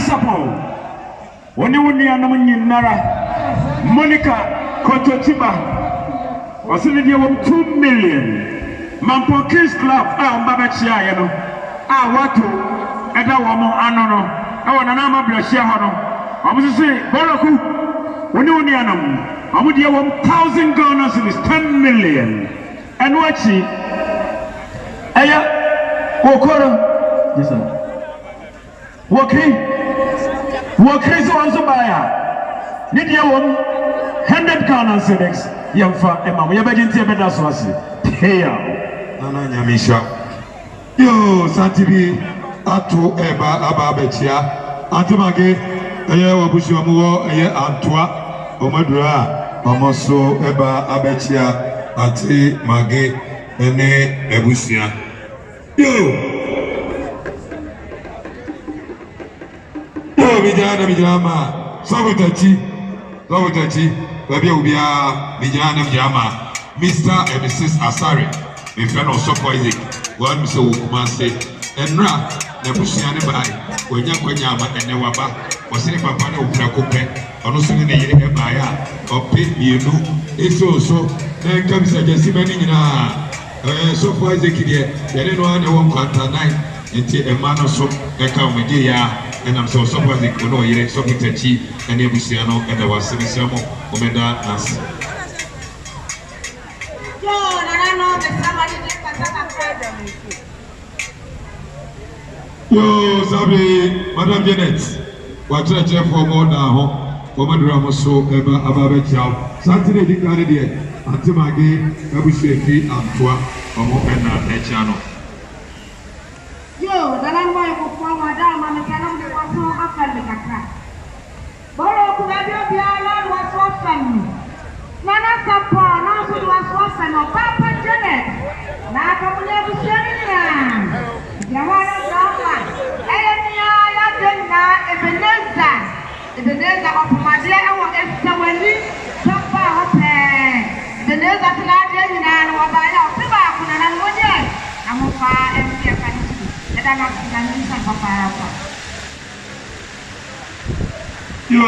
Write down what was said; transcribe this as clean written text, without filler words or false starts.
Sapon. Oni Nara Monica Kototiba was in the 2 million. Mampong Kids Club, Babachia, you know. Watu, Eda Wamo Anono, Awanama Blashia Hono. I was say, Boloku, Unianum, I would hear 1,000 Ghana is 10 million. And what she Aya Okoro, yes, sir. Working so on Zobaya. Need you 100 Ghana civics, young for Emma. We are beginning to better source. Hey, Nana Yamisha. Yo, Santibi, Atu Eba Ababechia, Antimage, Aya Wabushamu, Aya Antua, Omadura, Omoso Eba Abechia, Ati Mage, Ene Ebusia. Yo, Vijana, Savitachi, Baby Ubia, Vijana Jama, Mr. and Mrs. Asari, my friend of Soko Isaac, one Mr. Wukumase, and Ra, Nebusiana by, when Yakwanyama and Newaba, was in Papa of Prakope, or no sooner than you buy or pay you know, it's also, then comes a Gyasi Soko Isaac here, then one quarter night, until a man or so, they come with you. And I'm so surprised they could know you're so good at cheap and Ebusiano and there was some Omeda as. Yo, Sabi, Madam Janet, what's a chef for more now? Commodore so ever about Chow. Saturday, the Canadian, Antimagi, Ebusiaki, and Tua, or Mopena, Echano. Yo, the landmark of Madame and the Cannon was so after the Catra. Boro Kuabia was often. Nana Sapa, now was often or Papa Janet. Now come never sharing. Yamana Drama, Elenia, Ladena, Ebeneza, Ebeneza of Madeleine or Estaweli, Papa Hotel. The name of Ladena and Wabaya, Pibak and Wodia, Amofa and Tiakan. Yo.